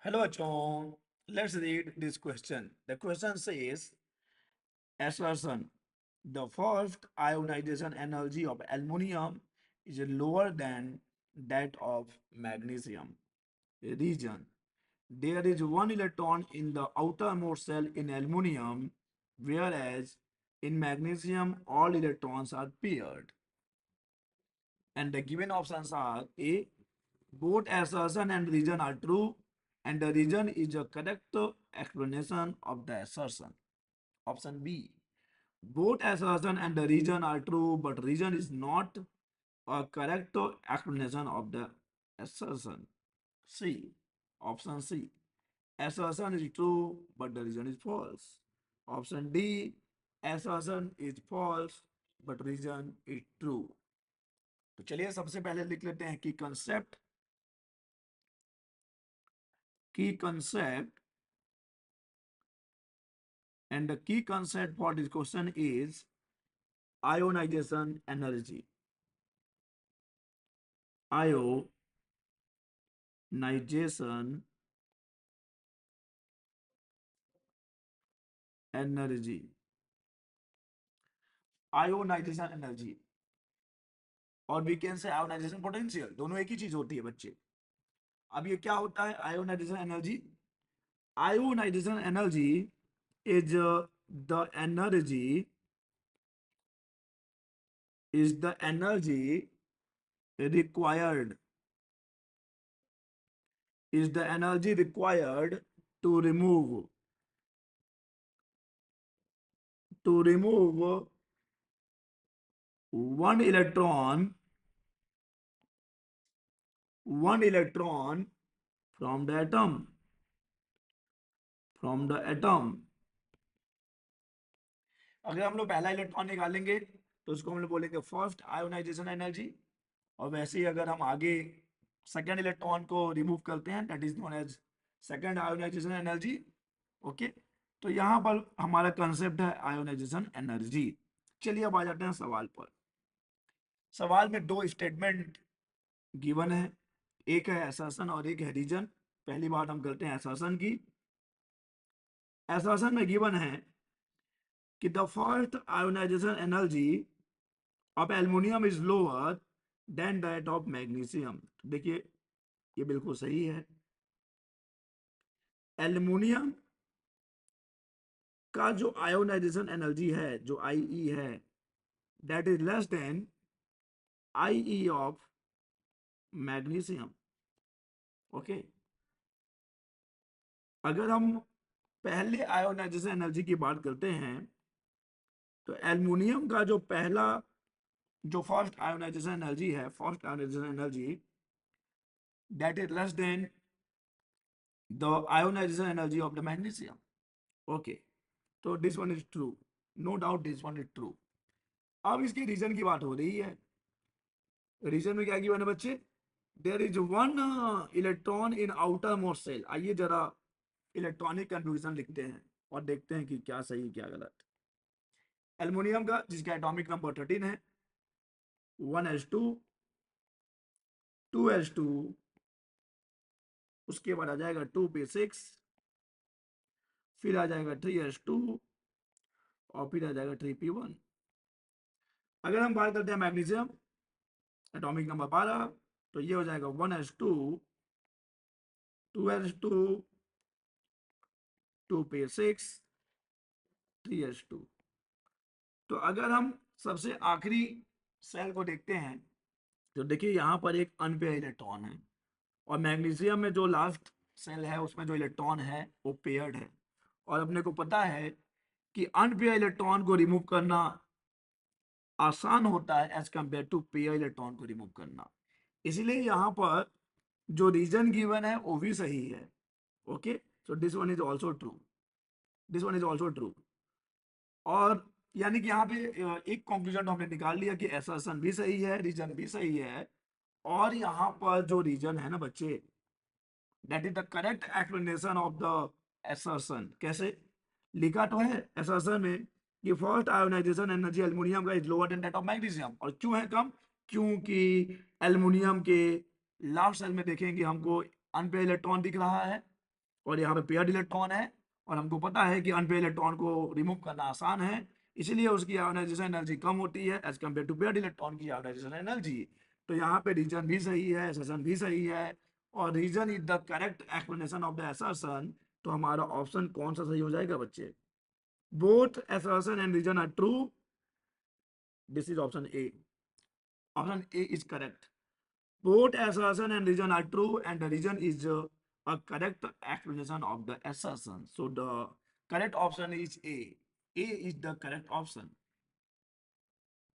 Hello, Achon. Let's read this question. The question says, assertion. The first ionization energy of aluminium is lower than that of magnesium. Reason. There is one electron in the outermost shell in aluminium, whereas in magnesium all electrons are paired. And the given options are A. Both assertion and reason are true, and the reason is a correct explanation of the assertion. Option B. Both assertion and the reason are true, but reason is not a correct explanation of the assertion. C. Option C. Assertion is true, but the reason is false. Option D. Assertion is false, but reason is true. तो चलिए सबसे पहले लिख लेते हैं की concept and the key concept for this question is ionization energy. Ionization energy. Ionization energy और we can say ionization potential, दोनों एक ही चीज होती है बच्चे. अब ये क्या होता है ionization energy? Ionization energy is the energy required is the energy required to remove one electron from the atom. अगर हम लोग पहला इलेक्ट्रॉन निकालेंगे तो उसको हम लोग बोलेंगे फर्स्ट आयोनाइजेशन एनर्जी, और वैसे ही अगर हम आगे सेकेंड इलेक्ट्रॉन को रिमूव करते हैं that is known as second ionization energy. Okay, तो यहाँ पर हमारा कंसेप्ट है आयोनाइजेशन एनर्जी. चलिए अब आ जाते हैं सवाल पर. सवाल में दो स्टेटमेंट गिवन है, एक है असर्शन और एक है रीजन. पहली बात हम करते हैं असर्शन की. असर्शन में गिवन है कि the first ionisation energy of aluminium is lower than that of magnesium. देखिए ये बिल्कुल सही है. एल्युमिनियम का जो आयोनाइजेशन एनर्जी है जो आईई है that is less then IE of magnesium. Okay, अगर हम पहले आयोनाइजेशन एनर्जी की बात करते हैं तो एल्युमिनियम का जो first ionisation energy that is less than the ionisation energy of the magnesium. Okay, तो this one is true, no doubt this one is true. अब इसके रीजन की बात हो रही है. रीजन में क्या गिवन है बच्चे? There is one electron in outermost shell. आइए जरा इलेक्ट्रॉनिक कन्फ्यूजन लिखते हैं और देखते हैं कि क्या सही क्या गलत. एल्युमिनियम का जिसका एटॉमिक नंबर 13 है, 1s2 2s2, उसके बाद आ जाएगा 2p6, फिर आ जाएगा 3s2 और फिर आ जाएगा 3p1. अगर हम बात करते हैं मैग्नीशियम एटॉमिक नंबर 12 तो ये हो जाएगा 1s2 2s2 2p6 3s2. तो अगर हम सबसे आखिरी सेल को देखते हैं तो देखिए यहाँ पर एक अनपेयर इलेक्ट्रॉन है, और मैग्नीशियम में जो लास्ट सेल है उसमें जो इलेक्ट्रॉन है वो पेयर्ड है. और अपने को पता है कि अनपेयर इलेक्ट्रॉन को रिमूव करना आसान होता है as compare to pair electron को रिमूव करना. इसलिए यहाँ पर जो रीजन गिवन है वो भी सही है. Okay, so this one is also true. और यानी कि यहाँ पे एक कंक्लूजन हमने निकाल लिया कि असर्शन भी सही है, रीजन भी सही है. और यहाँ पर जो रीजन है ना बच्चे, that is the correct explanation of the assertion. कैसे लिखा तो है असर्शन में कि फर्स्ट आयोनाइजेशन एनर्जी एल्युमिनियम का is lower than that of magnesium. और क्यों है कम? क्योंकि एल्युमिनियम के लास्ट सेल में देखेंगे हमको अनपेयर इलेक्ट्रॉन दिख रहा है, और यहाँ पे पेयर्ड इलेक्ट्रॉन है, और हमको पता है कि अनपेयर्ड इलेक्ट्रॉन को रिमूव करना आसान है, इसीलिए उसकी आयोनाइजेशन एनर्जी कम होती है as compare to paired electron की आयोनाइजेशन एनर्जी। तो यहाँ पे रीजन भी सही है, असर्शन भी सही है, और reason is the correct explanation of the assertion. तो हमारा ऑप्शन कौन सा सही हो जाएगा बच्चे? Both assertion and reason are true. This is option A. Option A is correct. Both assertion and reason are true, and the reason is a correct explanation of the assertion. So the correct option is A. A is the correct option.